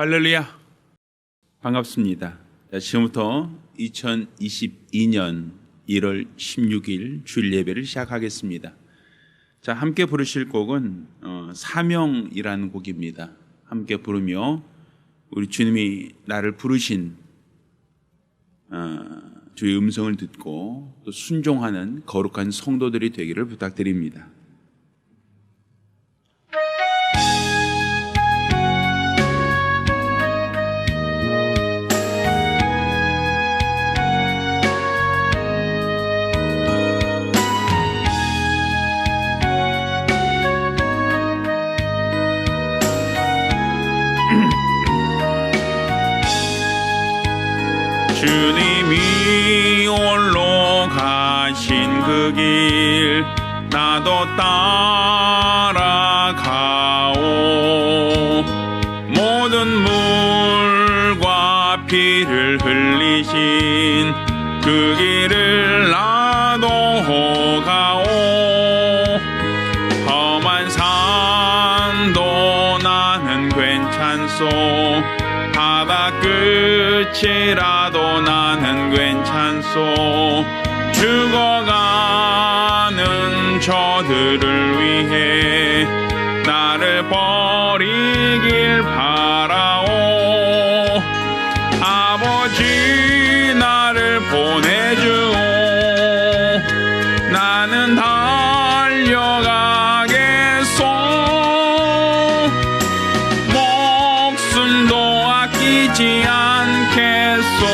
할렐루야, 반갑습니다. 지금부터 2022년 1월 16일 주일 예배를 시작하겠습니다. 자, 함께 부르실 곡은 사명이라는 곡입니다. 함께 부르며 우리 주님이 나를 부르신 주의 음성을 듣고 또 순종하는 거룩한 성도들이 되기를 부탁드립니다. 주님이 홀로 가신 그 길 나도 따라가오. 모든 물과 피를 흘리신 그 길을 나도 가오. 험한 산도 나는 괜찮소. 바다 끝이라도 나는 괜찮소. 죽어가는 저들을 위해 나를 버리길 바라오. 아버지 나를 보내주오. 나는 달려가겠소. 목숨도 아끼지 않겠소.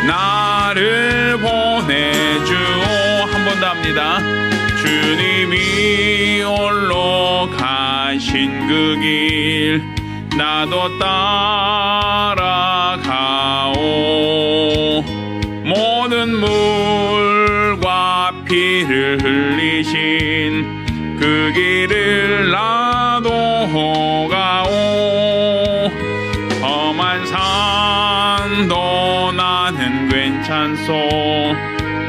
나를 보내주오. 한 번 더 합니다. 주님이 홀로 가신 그 길 나도 따라가오. 모든 물과 피를 흘리신 그 길을 나도 가오. 험한 산도 나는 괜찮소.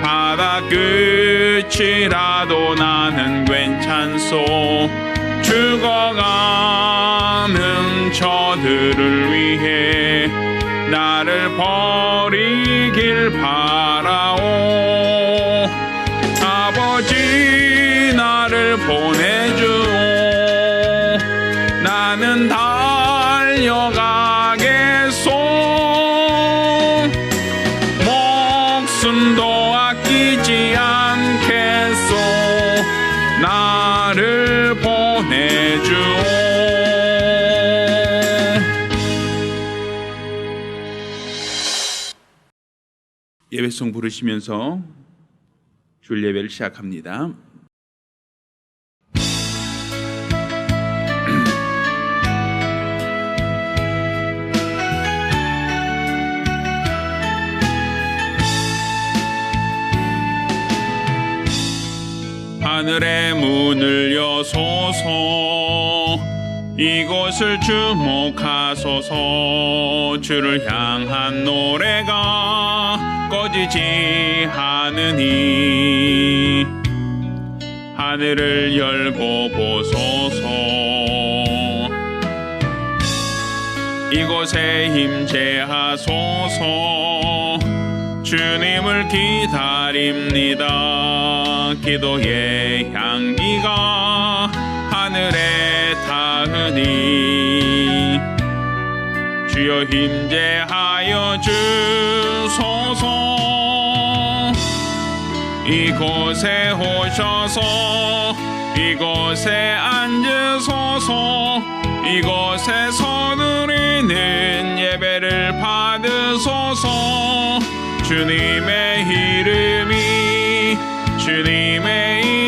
바다 끝이라도 나는 괜찮소. 죽어가는 저들을 위해 나를 버리길 바라오. 아버지 나를 보내주오. 나는 달려가겠소. 목숨도 아끼지 않겠소. 나를 보내주오. 예배송 부르시면서 주일 예배를 시작합니다. 하늘의 문을 여소서. 이곳을 주목하소서. 주를 향한 노래가 꺼지지 않으니 하늘을 열고 보소서. 이곳에 임재하소서. 주님을 기다립니다. 기도의 향기가 하늘에 닿으니 주여 임재하여 주소서. 이곳에 오셔서 이곳에 앉으소서. 이곳에서 누리는 예배를 받으소서. 주님의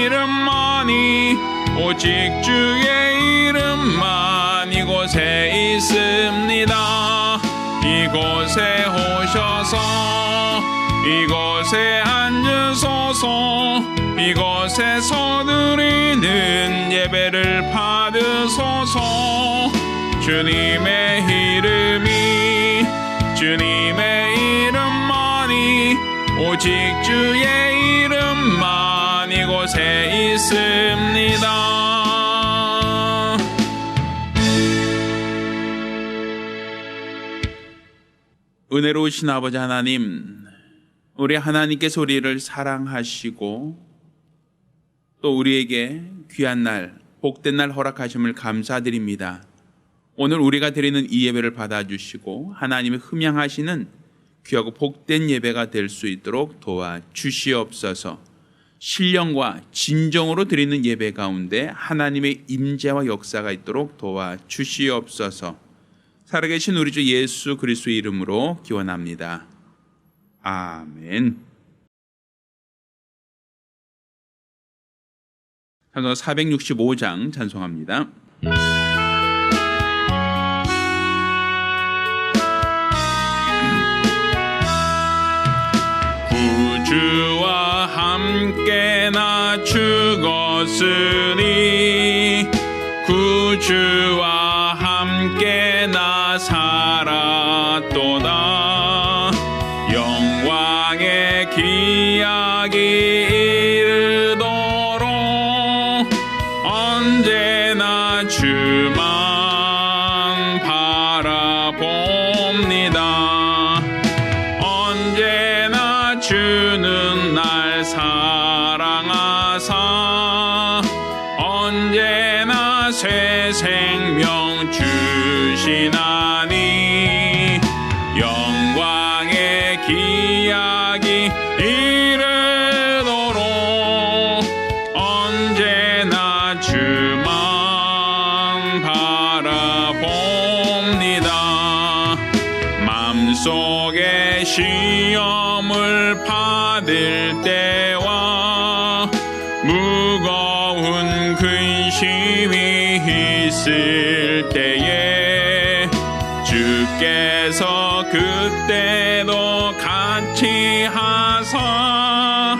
이름만이 오직 주의 이름만 이곳에 있습니다. 이곳에 오셔서 이곳에 앉으소서. 이곳에서 누리는 예배를 받으소서. 주님의 이름만이 오직 주의 이름만 이곳에 있습니다. 은혜로우신 아버지 하나님, 우리 하나님께서 우리를 사랑하시고 또 우리에게 귀한 날, 복된 날 허락하심을 감사드립니다. 오늘 우리가 드리는 이 예배를 받아주시고 하나님의 흠양하시는 귀하고 복된 예배가 될 수 있도록 도와주시옵소서. 신령과 진정으로 드리는 예배 가운데 하나님의 임재와 역사가 있도록 도와주시옵소서. 살아계신 우리 주 예수 그리스도의 이름으로 기원합니다. 아멘. 찬송 465장 찬송합니다. 구주와 함께 나 죽었으니 구주와 함께 나 살았도다. 영광의 기약이 이르도록 언제나 주만 바라봅니다. 언제나 주는 날 사랑하사 언제나 새 생명 주시나니 영광의 기약이 이르도록 언제나 주만 바라봅니다. 맘속에 시험을 받을 때와 무거운 근심이 있을 때에 주께서 그때도 같이 하사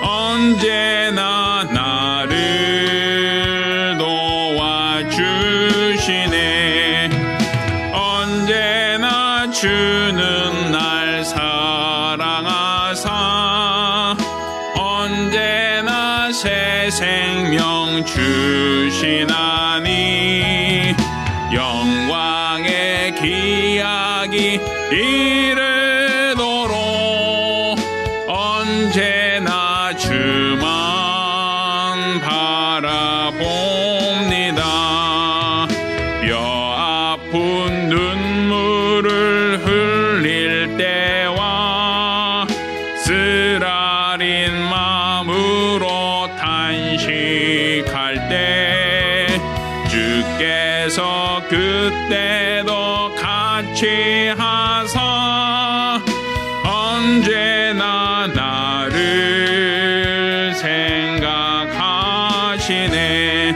언제나 나를 도와주시네. 언제나 주는 날 사랑하사 언제나 새 생명 주시나니 영광의 기약이 이르도록 언제나 주만 바라봅니다. 뼈 아픈 눈물을 흘릴 때와 쓰라린 마음으로 탄식할 때 주께서 그때도 같이 하사 언제나 나를 생각하시네.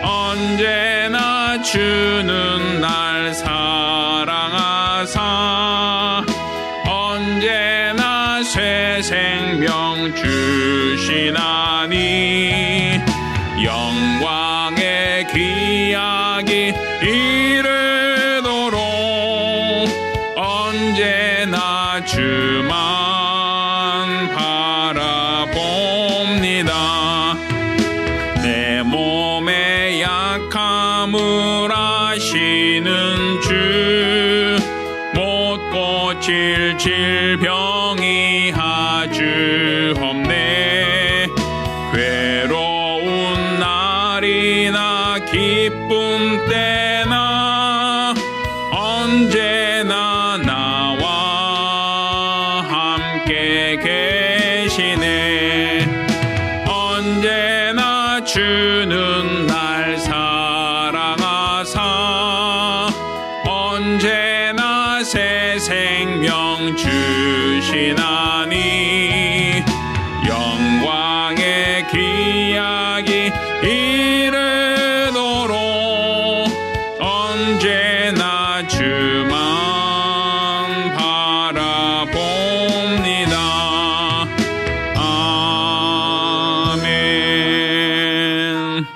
언제나 주는 날 사랑하사 언제나 새 생명 주시나니 영광의 기약이 이르도록 언제나 주만 바라봅니다. 내 몸의 약함을 아시는 주 못 고칠 질병이 아주 없네. 괴로운 날이나 기쁨 때나 언제나 나와 함께 계시네. 언제나 주는 날 사랑하사 언제나 새 생명 주시나니 영광의 기약이 이르도록 언제나 주만 바라봅니다. 아멘.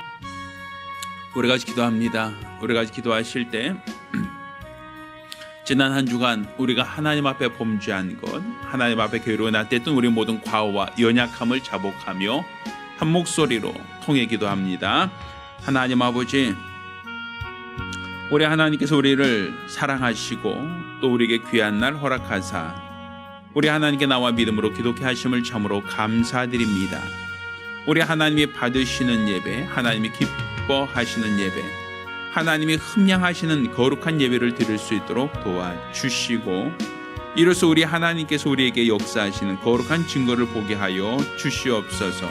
우리 같이 기도합니다. 우리 같이 기도하실 때 지난 한 주간 우리가 하나님 앞에 범죄한 것, 하나님 앞에 괴로워 나댔던 우리 모든 과오와 연약함을 자복하며 한 목소리로 통해 기도합니다. 하나님 아버지, 우리 하나님께서 우리를 사랑하시고 또 우리에게 귀한 날 허락하사 우리 하나님께 나와 믿음으로 기독해 하심을 참으로 감사드립니다. 우리 하나님이 받으시는 예배, 하나님이 기뻐하시는 예배, 하나님이 흠양하시는 거룩한 예배를 드릴 수 있도록 도와주시고 이로써 우리 하나님께서 우리에게 역사하시는 거룩한 증거를 보게 하여 주시옵소서.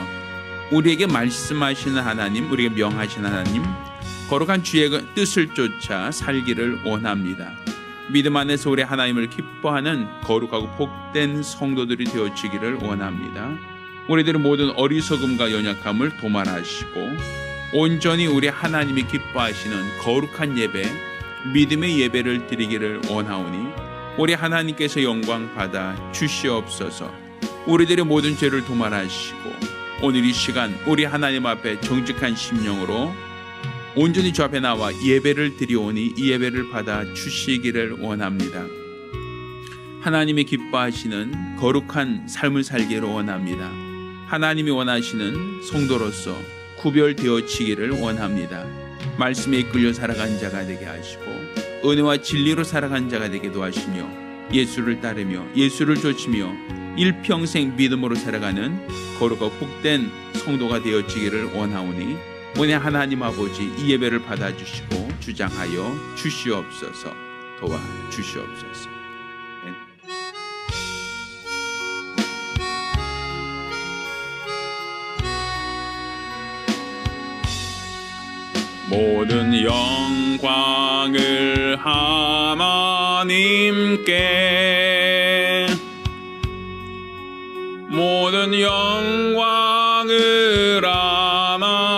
우리에게 말씀하시는 하나님, 우리에게 명하시는 하나님, 거룩한 주의 뜻을 쫓아 살기를 원합니다. 믿음 안에서 우리 하나님을 기뻐하는 거룩하고 복된 성도들이 되어지기를 원합니다. 우리들의 모든 어리석음과 연약함을 도말하시고 온전히 우리 하나님이 기뻐하시는 거룩한 예배, 믿음의 예배를 드리기를 원하오니 우리 하나님께서 영광 받아 주시옵소서. 우리들의 모든 죄를 도말하시고 오늘 이 시간 우리 하나님 앞에 정직한 심령으로 온전히 주 앞에 나와 예배를 드리오니 이 예배를 받아 주시기를 원합니다. 하나님이 기뻐하시는 거룩한 삶을 살기를 원합니다. 하나님이 원하시는 성도로서 구별되어지기를 원합니다. 말씀에 이끌려 살아간 자가 되게 하시고 은혜와 진리로 살아간 자가 되게 도와주시며 예수를 따르며 예수를 좇으며 일평생 믿음으로 살아가는 거룩하고 복된 성도가 되어지기를 원하오니 은혜 하나님 아버지 이 예배를 받아주시고 주장하여 주시옵소서. 도와주시옵소서. 모든 영광을 하나님께, 모든 영광을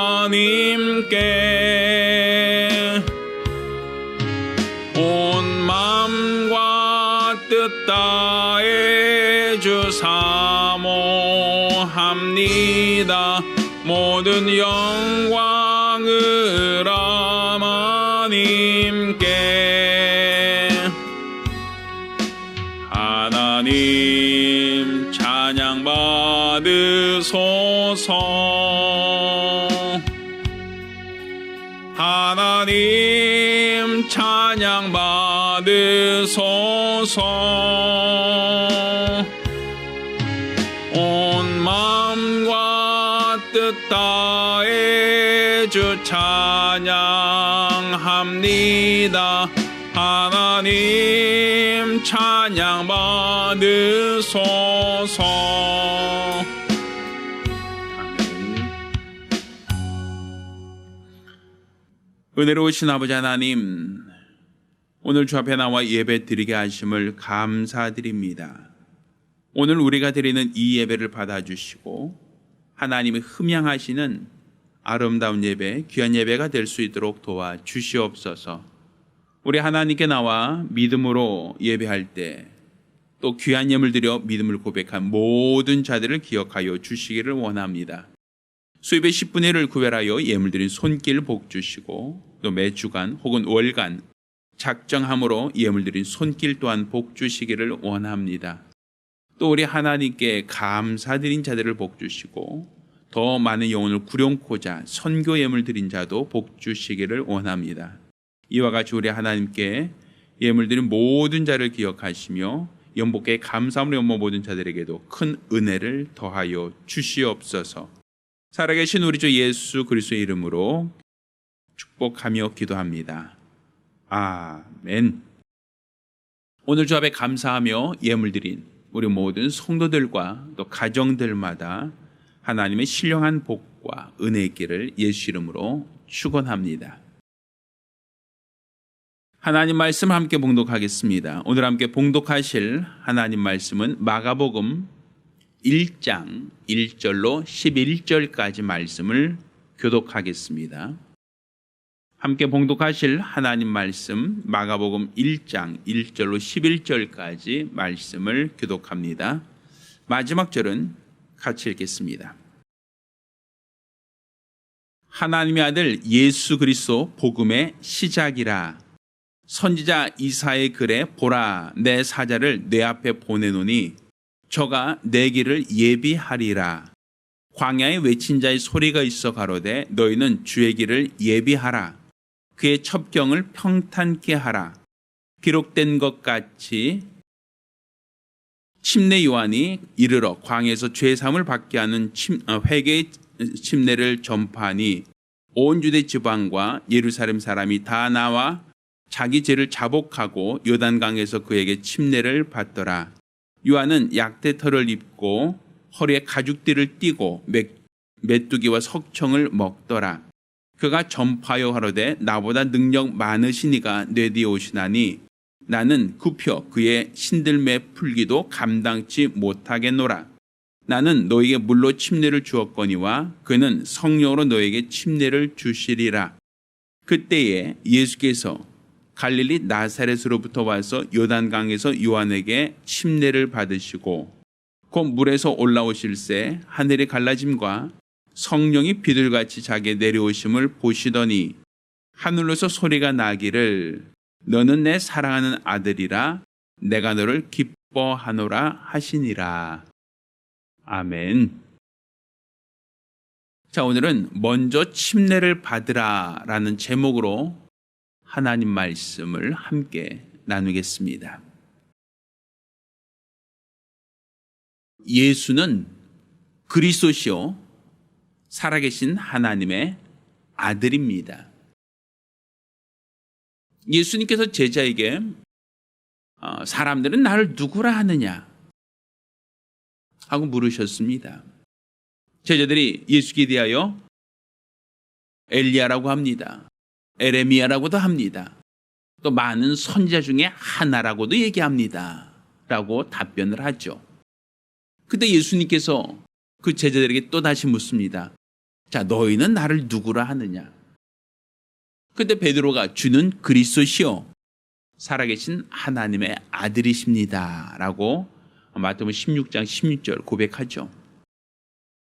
하나님께, 온 마음과 뜻 다해 주사모합니다. 모든 영광을 하나님께. 하나님 찬양 받으소서. 하나님 찬양 받으소서. 온 마음과 뜻 다해 주 찬양합니다. 하나님 찬양 받으소서. 은혜로우신 아버지 하나님, 오늘 주 앞에 나와 예배 드리게 하심을 감사드립니다. 오늘 우리가 드리는 이 예배를 받아주시고 하나님이 흠양하시는 아름다운 예배, 귀한 예배가 될 수 있도록 도와주시옵소서. 우리 하나님께 나와 믿음으로 예배할 때 또 귀한 예물 드려 믿음을 고백한 모든 자들을 기억하여 주시기를 원합니다. 수입의 10분의 1을 구별하여 예물 드린 손길 복 주시고 또 매주간 혹은 월간 작정함으로 예물 드린 손길 또한 복 주시기를 원합니다. 또 우리 하나님께 감사드린 자들을 복 주시고 더 많은 영혼을 구령코자 선교 예물 드린 자도 복 주시기를 원합니다. 이와 같이 우리 하나님께 예물 드린 모든 자를 기억하시며 연복의 감사함으로 연모 모든 자들에게도 큰 은혜를 더하여 주시옵소서. 살아계신 우리 주 예수 그리스도의 이름으로 축복하며 기도합니다. 아멘. 오늘 주 앞에 감사하며 예물 드린 우리 모든 성도들과 또 가정들마다 하나님의 신령한 복과 은혜 있기를 예수 이름으로 축원합니다. 하나님 말씀 함께 봉독하겠습니다. 오늘 함께 봉독하실 하나님 말씀은 마가복음 1장 1절로 11절까지 말씀을 교독하겠습니다. 함께 봉독하실 하나님 말씀 마가복음 1장 1절로 11절까지 말씀을 교독합니다. 마지막 절은 같이 읽겠습니다. 하나님의 아들 예수 그리스도 복음의 시작이라. 선지자 이사야의 글에 보라 내 사자를 내 앞에 보내노니 저가 내 길을 예비하리라. 광야에 외친 자의 소리가 있어 가로되 너희는 주의 길을 예비하라. 그의 첩경을 평탄케 하라. 기록된 것 같이 침례 요한이 이르러 광야에서 죄사함을 받게 하는 회개의 침례를 전파하니 온 유대 지방과 예루살렘 사람이 다 나와 자기 죄를 자복하고 요단강에서 그에게 침례를 받더라. 요한은 약대털을 입고 허리에 가죽띠를 띠고 메뚜기와 석청을 먹더라. 그가 전파하여 가로되 나보다 능력 많으시니가 내 뒤에 오시나니 나는 굽혀 그의 신들매 풀기도 감당치 못하겠노라. 나는 너에게 물로 침례를 주었거니와 그는 성령으로 너에게 침례를 주시리라. 그때에 예수께서 갈릴리 나사렛으로부터 와서 요단강에서 요한에게 침례를 받으시고 곧 물에서 올라오실새 하늘이 갈라짐과 성령이 비둘같이 자기에 내려오심을 보시더니 하늘로서 소리가 나기를 너는 내 사랑하는 아들이라 내가 너를 기뻐하노라 하시니라. 아멘. 자, 오늘은 먼저 침례를 받으라 라는 제목으로 하나님 말씀을 함께 나누겠습니다. 예수는 그리스도시요 살아계신 하나님의 아들입니다. 예수님께서 제자에게 사람들은 나를 누구라 하느냐 하고 물으셨습니다. 제자들이 예수께 대하여 엘리야라고 합니다. 에레미야라고도 합니다. 또 많은 선지자 중에 하나라고도 얘기합니다. 라고 답변을 하죠. 그때 예수님께서 그 제자들에게 또 다시 묻습니다. 자, 너희는 나를 누구라 하느냐? 그때 베드로가 주는 그리스도시요 살아계신 하나님의 아들이십니다. 라고 마태복음 16장 16절 고백하죠.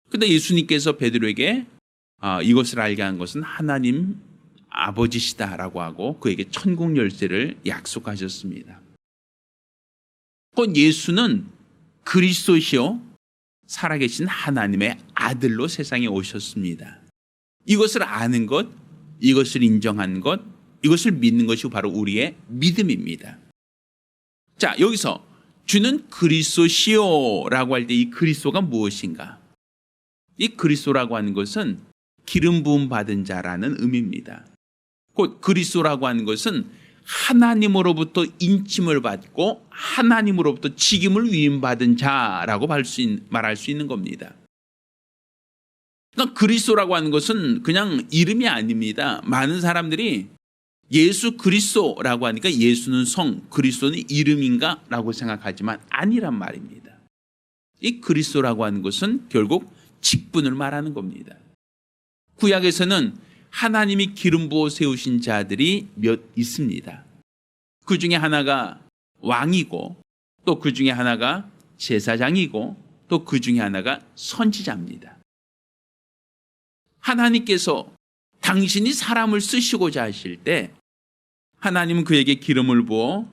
그때 예수님께서 베드로에게 이것을 알게 한 것은 하나님 아버지시다라고 하고 그에게 천국 열쇠를 약속하셨습니다. 곧 예수는 그리스도시요 살아계신 하나님의 아들로 세상에 오셨습니다. 이것을 아는 것, 이것을 인정한 것, 이것을 믿는 것이 바로 우리의 믿음입니다. 자, 여기서 주는 그리스도시요라고 할 때 이 그리스도가 무엇인가? 이 그리스도라고 하는 것은 기름 부음 받은 자라는 의미입니다. 곧 그리스도라고 하는 것은 하나님으로부터 인침을 받고 하나님으로부터 직임을 위임받은 자라고 말할 수 있는 겁니다. 그러니까 그리스도라고 하는 것은 그냥 이름이 아닙니다. 많은 사람들이 예수 그리스도라고 하니까 예수는 성, 그리스도는 이름인가? 라고 생각하지만 아니란 말입니다. 이 그리스도라고 하는 것은 결국 직분을 말하는 겁니다. 구약에서는 하나님이 기름 부어 세우신 자들이 몇 있습니다. 그 중에 하나가 왕이고 또 그 중에 하나가 제사장이고 또 그 중에 하나가 선지자입니다. 하나님께서 당신이 사람을 쓰시고자 하실 때 하나님은 그에게 기름을 부어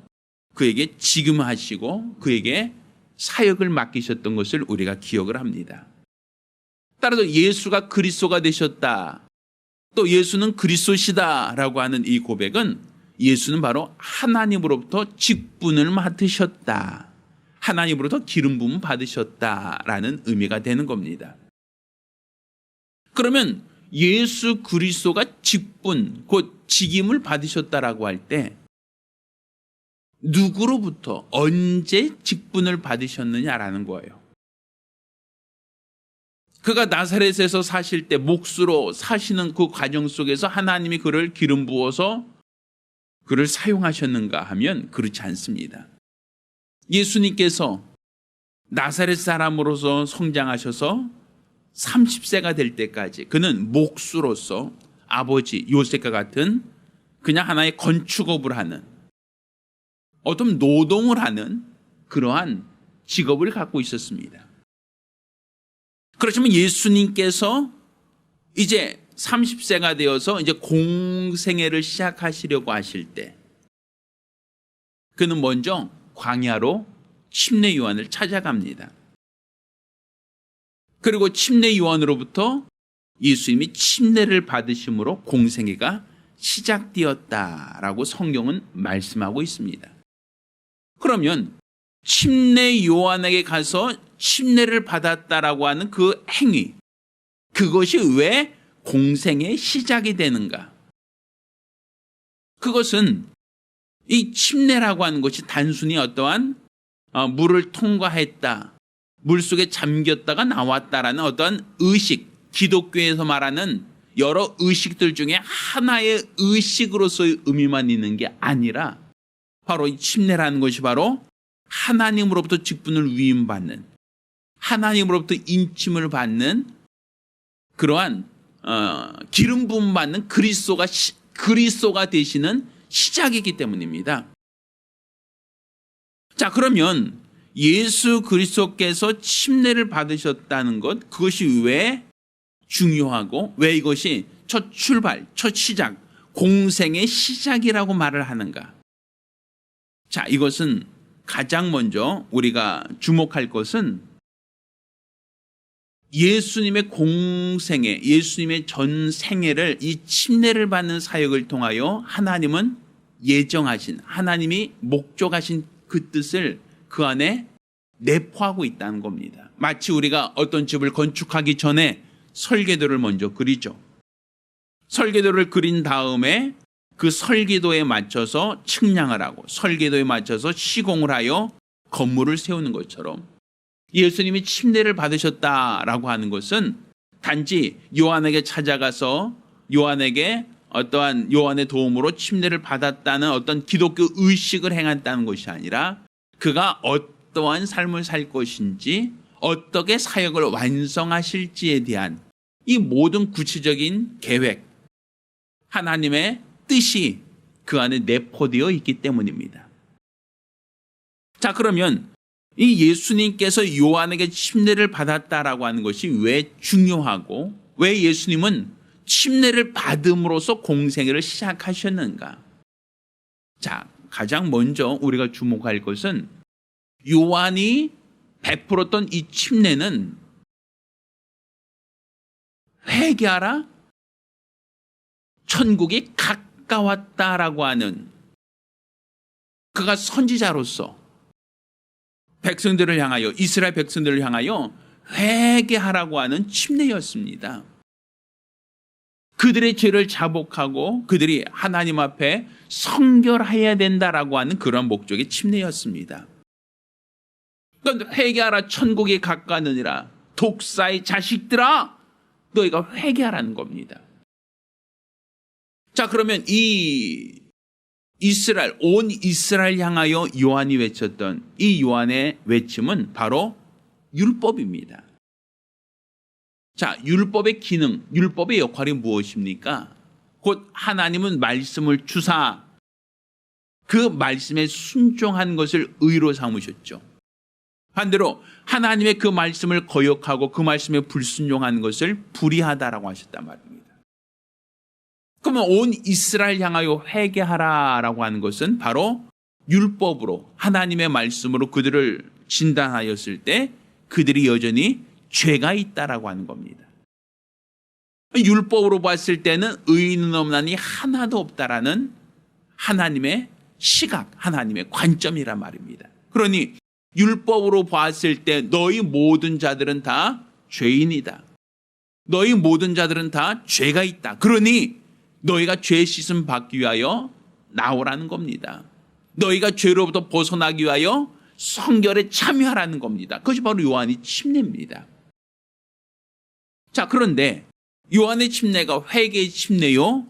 그에게 지금하시고 그에게 사역을 맡기셨던 것을 우리가 기억을 합니다. 따라서 예수가 그리스도가 되셨다. 또 예수는 그리스도시다라고 하는 이 고백은 예수는 바로 하나님으로부터 직분을 맡으셨다. 하나님으로부터 기름 부음 받으셨다라는 의미가 되는 겁니다. 그러면 예수 그리스도가 직분, 곧 직임을 받으셨다라고 할 때 누구로부터 언제 직분을 받으셨느냐라는 거예요. 그가 나사렛에서 사실 때 몫으로 사시는 그 과정 속에서 하나님이 그를 기름 부어서 그를 사용하셨는가 하면 그렇지 않습니다. 예수님께서 나사렛 사람으로서 성장하셔서 30세가 될 때까지 그는 몫으로서 아버지 요셉과 같은 그냥 하나의 건축업을 하는 어떤 노동을 하는 그러한 직업을 갖고 있었습니다. 그렇지만 예수님께서 이제 30세가 되어서 이제 공생애를 시작하시려고 하실 때 그는 먼저 광야로 침례 요한을 찾아갑니다. 그리고 침례 요한으로부터 예수님이 침례를 받으심으로 공생애가 시작되었다라고 성경은 말씀하고 있습니다. 그러면 침례 요한에게 가서 침례를 받았다라고 하는 그 행위, 그것이 왜 공생의 시작이 되는가? 그것은 이 침례라고 하는 것이 단순히 어떠한 물을 통과했다, 물속에 잠겼다가 나왔다라는 어떠한 의식, 기독교에서 말하는 여러 의식들 중에 하나의 의식으로서의 의미만 있는 게 아니라 바로 이 침례라는 것이 바로 하나님으로부터 직분을 위임받는, 하나님으로부터 인침을 받는 그러한 기름 부음 받는 그리스도가 되시는 시작이기 때문입니다. 자, 그러면 예수 그리스도께서 침례를 받으셨다는 것, 그것이 왜 중요하고 왜 이것이 첫 출발, 첫 시작, 공생의 시작이라고 말을 하는가? 자, 이것은 가장 먼저 우리가 주목할 것은 예수님의 공생애, 예수님의 전 생애를 이 침례를 받는 사역을 통하여 하나님은 예정하신, 하나님이 목적하신 그 뜻을 그 안에 내포하고 있다는 겁니다. 마치 우리가 어떤 집을 건축하기 전에 설계도를 먼저 그리죠. 설계도를 그린 다음에 그 설계도에 맞춰서 측량을 하고 설계도에 맞춰서 시공을 하여 건물을 세우는 것처럼 예수님이 침례를 받으셨다라고 하는 것은 단지 요한에게 찾아가서 요한에게 어떠한 요한의 도움으로 침례를 받았다는 어떤 기독교 의식을 행했다는 것이 아니라 그가 어떠한 삶을 살 것인지 어떻게 사역을 완성하실지에 대한 이 모든 구체적인 계획, 하나님의 뜻이 그 안에 내포되어 있기 때문입니다. 자, 그러면 이 예수님께서 요한에게 침례를 받았다라고 하는 것이 왜 중요하고 왜 예수님은 침례를 받음으로써 공생애를 시작하셨는가? 자, 가장 먼저 우리가 주목할 것은 요한이 베풀었던 이 침례는 회개하라, 천국이 가까웠다라고 하는, 그가 선지자로서 백성들을 향하여, 이스라엘 백성들을 향하여 회개하라고 하는 침례였습니다. 그들의 죄를 자복하고 그들이 하나님 앞에 성결해야 된다라고 하는 그런 목적의 침례였습니다. 그러니까 회개하라, 천국이 가까우니라, 독사의 자식들아, 너희가 회개하라는 겁니다. 자, 그러면 이 이스라엘, 온 이스라엘 향하여 요한이 외쳤던 이 요한의 외침은 바로 율법입니다. 자, 율법의 기능, 율법의 역할이 무엇입니까? 곧 하나님은 말씀을 주사 그 말씀에 순종한 것을 의로 삼으셨죠. 반대로 하나님의 그 말씀을 거역하고 그 말씀에 불순종한 것을 불의하다라고 하셨단 말입니다. 그러면 온 이스라엘 향하여 회개하라라고 하는 것은 바로 율법으로, 하나님의 말씀으로 그들을 진단하였을 때 그들이 여전히 죄가 있다라고 하는 겁니다. 율법으로 봤을 때는 의인은 없나니 하나도 없다라는 하나님의 시각, 하나님의 관점이란 말입니다. 그러니 율법으로 봤을 때 너희 모든 자들은 다 죄인이다. 너희 모든 자들은 다 죄가 있다. 그러니 너희가 죄 씻음 받기 위하여 나오라는 겁니다. 너희가 죄로부터 벗어나기 위하여 성결에 참여하라는 겁니다. 그것이 바로 요한의 침례입니다. 자, 그런데 요한의 침례가 회개의 침례요,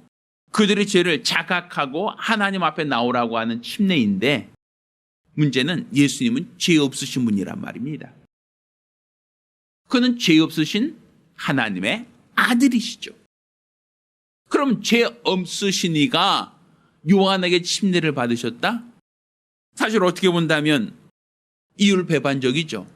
그들의 죄를 자각하고 하나님 앞에 나오라고 하는 침례인데, 문제는 예수님은 죄 없으신 분이란 말입니다. 그는 죄 없으신 하나님의 아들이시죠. 그럼 죄 없으신 이가 요한에게 침례를 받으셨다? 사실 어떻게 본다면 이율배반적이죠.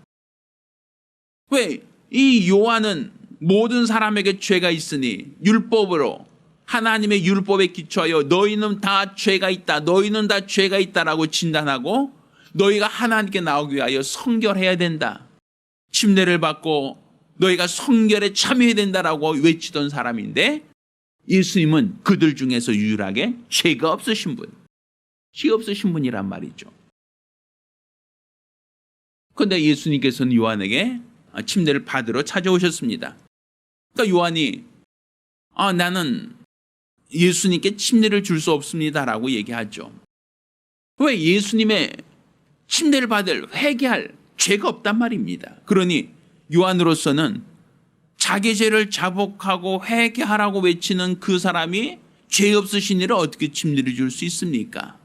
왜? 이 요한은 모든 사람에게 죄가 있으니 율법으로, 하나님의 율법에 기초하여 너희는 다 죄가 있다, 너희는 다 죄가 있다라고 진단하고 너희가 하나님께 나오기 위하여 성결해야 된다, 침례를 받고 너희가 성결에 참여해야 된다라고 외치던 사람인데, 예수님은 그들 중에서 유일하게 죄가 없으신 분, 죄 없으신 분이란 말이죠. 그런데 예수님께서는 요한에게 침례를 받으러 찾아오셨습니다. 그러니까 요한이 나는 예수님께 침례를 줄 수 없습니다라고 얘기하죠. 왜? 예수님의 침례를 받을 회개할 죄가 없단 말입니다. 그러니 요한으로서는 자기 죄를 자복하고 회개하라고 외치는 그 사람이 죄 없으신 이를 어떻게 침례를 줄 수 있습니까?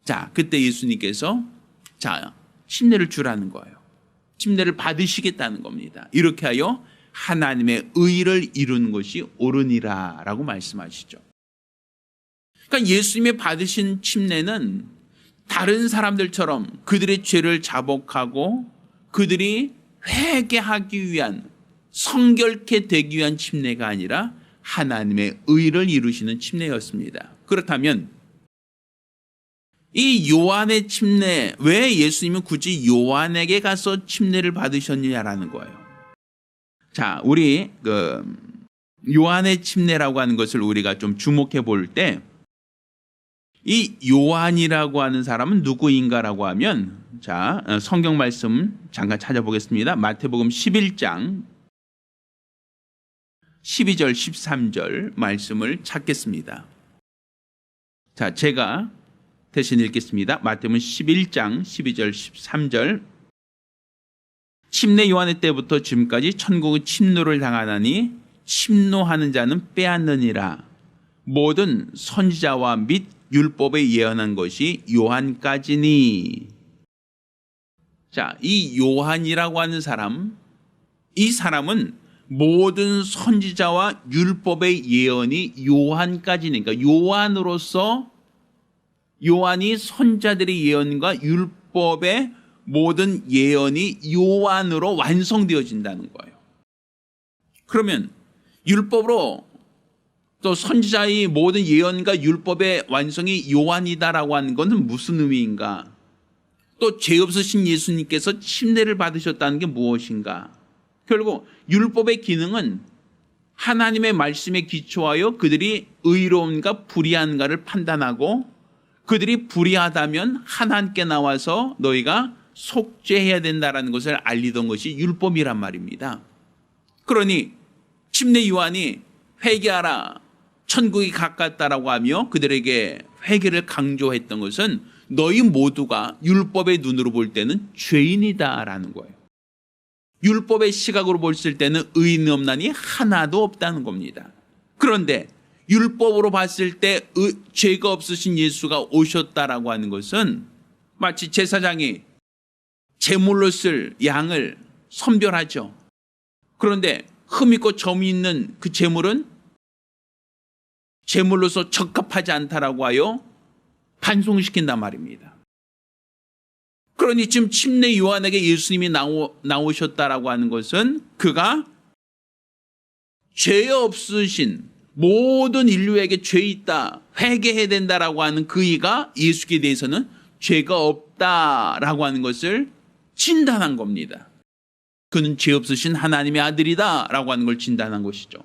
자, 그때 예수님께서 침례를 주라는 거예요. 침례를 받으시겠다는 겁니다. 이렇게 하여 하나님의 의를 이루는 것이 옳으니라 라고 말씀하시죠. 그러니까 예수님이 받으신 침례는 다른 사람들처럼 그들의 죄를 자복하고 그들이 회개하기 위한, 성결케 되기 위한 침례가 아니라 하나님의 의를 이루시는 침례였습니다. 그렇다면 이 요한의 침례, 왜 예수님은 굳이 요한에게 가서 침례를 받으셨느냐라는 거예요. 자, 우리 요한의 침례라고 하는 것을 우리가 좀 주목해 볼 때, 이 요한이라고 하는 사람은 누구인가라고 하면, 성경 말씀 잠깐 찾아보겠습니다. 마태복음 11장 12절 13절 말씀을 찾겠습니다. 자, 제가 대신 읽겠습니다. 마태복음 11장 12절 13절. 침례 요한의 때부터 지금까지 천국의 침노를 당하나니 침노하는 자는 빼앗느니라. 모든 선지자와 및 율법에 예언한 것이 요한까지니. 자, 이 요한이라고 하는 사람, 이 사람은 모든 선지자와 율법의 예언이 요한까지니까, 요한으로서 요한이 선지자들의 예언과 율법의 모든 예언이 요한으로 완성되어진다는 거예요. 그러면 율법으로 또 선지자의 모든 예언과 율법의 완성이 요한이다라고 하는 것은 무슨 의미인가? 또 죄 없으신 예수님께서 침례를 받으셨다는 게 무엇인가? 결국 율법의 기능은 하나님의 말씀에 기초하여 그들이 의로운가 불의한가를 판단하고, 그들이 불의하다면 하나님께 나와서 너희가 속죄해야 된다는 것을 알리던 것이 율법이란 말입니다. 그러니 침례 요한이 회개하라, 천국이 가깝다라고 하며 그들에게 회개를 강조했던 것은 너희 모두가 율법의 눈으로 볼 때는 죄인이다라는 거예요. 율법의 시각으로 봤을 때는 의인이 없나니 하나도 없다는 겁니다. 그런데 율법으로 봤을 때 죄가 없으신 예수가 오셨다라고 하는 것은 마치 제사장이 제물로 쓸 양을 선별하죠. 그런데 흠 있고 점이 있는 그 제물은 제물로서 적합하지 않다라고 하여 반송시킨단 말입니다. 그러니 지금 침례 요한에게 예수님이 나오셨다라고 하는 것은 그가 죄 없으신, 모든 인류에게 죄 있다, 회개해야 된다라고 하는 그이가 예수께 대해서는 죄가 없다라고 하는 것을 진단한 겁니다. 그는 죄 없으신 하나님의 아들이다라고 하는 걸 진단한 것이죠.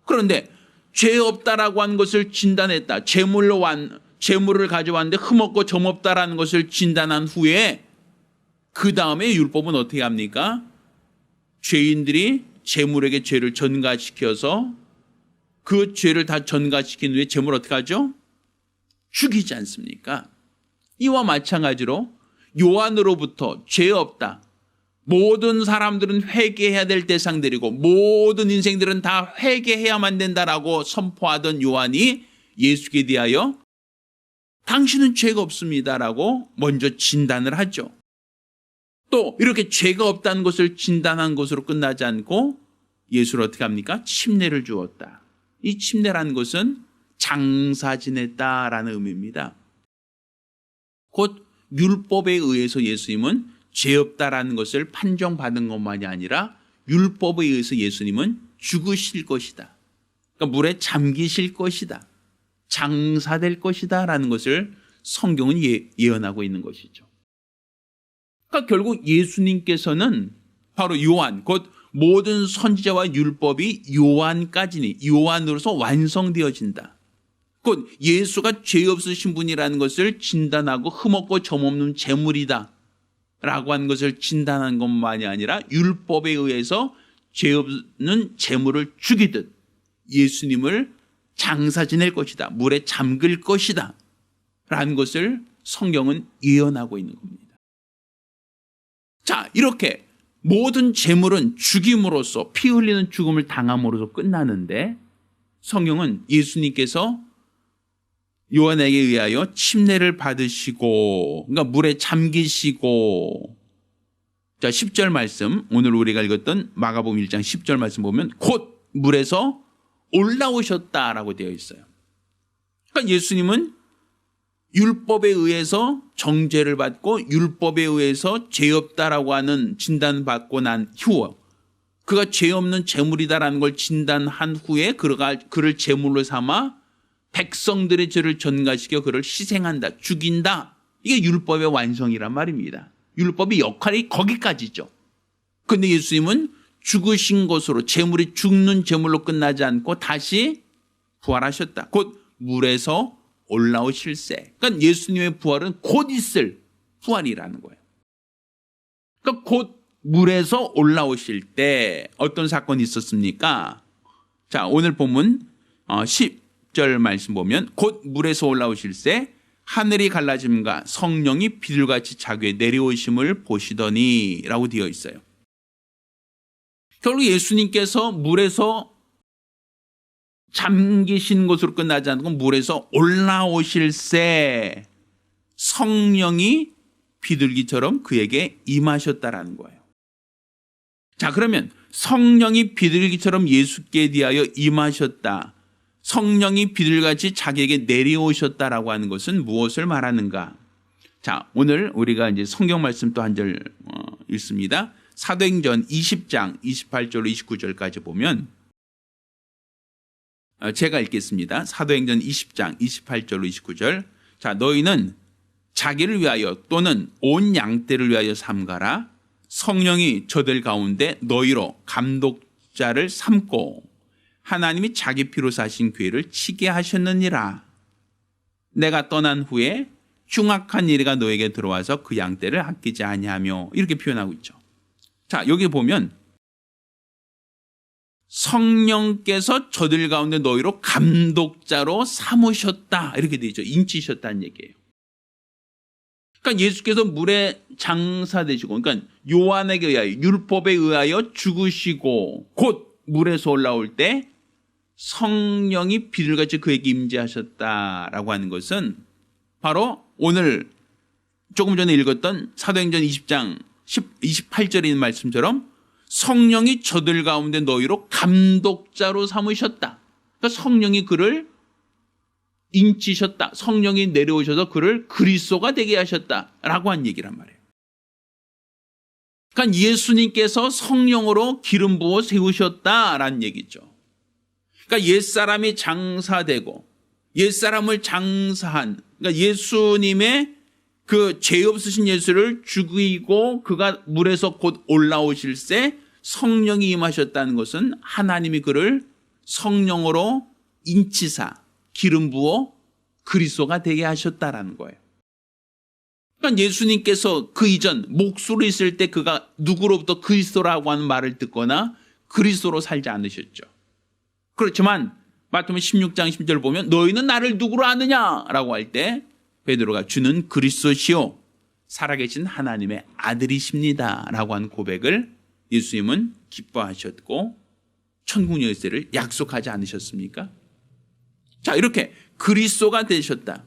그런데 죄 없다라고 하는 것을 진단했다, 제물을 가져왔는데 흠없고 점 없다라는 것을 진단한 후에 그 다음에 율법은 어떻게 합니까? 죄인들이 제물에게 죄를 전가시켜서 그 죄를 다 전가시킨 후에 제물 어떻게 하죠? 죽이지 않습니까? 이와 마찬가지로 요한으로부터 죄 없다, 모든 사람들은 회개해야 될 대상들이고 모든 인생들은 다 회개해야만 된다라고 선포하던 요한이 예수께 대하여 당신은 죄가 없습니다라고 먼저 진단을 하죠. 또 이렇게 죄가 없다는 것을 진단한 것으로 끝나지 않고 예수를 어떻게 합니까? 침례를 주었다. 이 침례라는 것은 장사 지냈다라는 의미입니다. 곧 율법에 의해서 예수님은 죄 없다라는 것을 판정받은 것만이 아니라 율법에 의해서 예수님은 죽으실 것이다, 그러니까 물에 잠기실 것이다, 장사될 것이다 라는 것을 성경은 예언하고 있는 것이죠. 그러니까 결국 예수님께서는 바로 요한, 곧 모든 선지자와 율법이 요한까지니 요한으로서 완성되어진다. 곧 예수가 죄 없으신 분이라는 것을 진단하고 흠없고 점없는 제물이다 라고 하는 것을 진단한 것만이 아니라 율법에 의해서 죄 없는 제물을 죽이듯 예수님을 장사 지낼 것이다, 물에 잠글 것이다 라는 것을 성경은 예언하고 있는 겁니다. 자, 이렇게 모든 제물은 죽임으로써, 피 흘리는 죽음을 당함으로써 끝나는데 성경은 예수님께서 요한에게 의하여 침례를 받으시고, 그러니까 물에 잠기시고, 자, 10절 말씀, 오늘 우리가 읽었던 마가복음 1장 10절 말씀 보면 곧 물에서 올라오셨다라고 되어 있어요. 그러니까 예수님은 율법에 의해서 정죄를 받고 율법에 의해서 죄 없다라고 하는 진단받고 난 후, 그가 죄 없는 제물이다라는 걸 진단한 후에 그를 제물로 삼아 백성들의 죄를 전가시켜 그를 희생한다, 죽인다. 이게 율법의 완성이란 말입니다. 율법의 역할이 거기까지죠. 그런데 예수님은 죽으신 것으로, 제물이 죽는 제물로 끝나지 않고 다시 부활하셨다. 곧 물에서 올라오실세. 그러니까 예수님의 부활은 곧 있을 부활이라는 거예요. 그러니까 곧 물에서 올라오실 때 어떤 사건이 있었습니까? 자, 오늘 본문 10절 말씀 보면 곧 물에서 올라오실세 하늘이 갈라짐과 성령이 비둘같이 자기에 내려오심을 보시더니 라고 되어 있어요. 결국 예수님께서 물에서 잠기신 것으로 끝나지 않고 물에서 올라오실새 성령이 비둘기처럼 그에게 임하셨다라는 거예요. 자, 그러면 성령이 비둘기처럼 예수께 대하여 임하셨다, 성령이 비둘기같이 자기에게 내려오셨다라고 하는 것은 무엇을 말하는가? 자, 오늘 우리가 이제 성경 말씀 또 한 절 읽습니다. 사도행전 20장 28절로 29절까지 보면, 제가 읽겠습니다. 사도행전 20장 28절로 29절. 자, 너희는 자기를 위하여 또는 온 양떼를 위하여 삼가라. 성령이 저들 가운데 너희로 감독자를 삼고 하나님이 자기 피로 사신 괴를 치게 하셨느니라. 내가 떠난 후에 흉악한 이리가 너에게 들어와서 그 양떼를 아끼지 아니하며, 이렇게 표현하고 있죠. 자, 여기 보면 성령께서 저들 가운데 너희로 감독자로 삼으셨다, 이렇게 되어 있죠. 인치셨다는 얘기예요. 그러니까 예수께서 물에 장사되시고, 그러니까 요한에게 의하여, 율법에 의하여 죽으시고 곧 물에서 올라올 때 성령이 비둘기같이 그에게 임재하셨다라고 하는 것은 바로 오늘 조금 전에 읽었던 사도행전 20장 28절에 있는 말씀처럼 성령이 저들 가운데 너희로 감독자로 삼으셨다. 그러니까 성령이 그를 인치셨다. 성령이 내려오셔서 그를 그리스도가 되게 하셨다라고 한 얘기란 말이에요. 그러니까 예수님께서 성령으로 기름 부어 세우셨다라는 얘기죠. 그러니까 옛사람이 장사되고 옛사람을 장사한, 그러니까 예수님의 그 죄 없으신 예수를 죽이고 그가 물에서 곧 올라오실새 성령이 임하셨다는 것은 하나님이 그를 성령으로 인치사, 기름 부어 그리스도가 되게 하셨다라는 거예요. 그러니까 예수님께서 그 이전 목수로 있을 때 그가 누구로부터 그리스도라고 하는 말을 듣거나 그리스도로 살지 않으셨죠. 그렇지만 마태복음 16장 10절 보면 너희는 나를 누구로 아느냐라고 할 때 베드로가 주는 그리스도시요 살아계신 하나님의 아들이십니다 라고 한 고백을 예수님은 기뻐하셨고 천국 열쇠를 약속하지 않으셨습니까? 자, 이렇게 그리스도가 되셨다,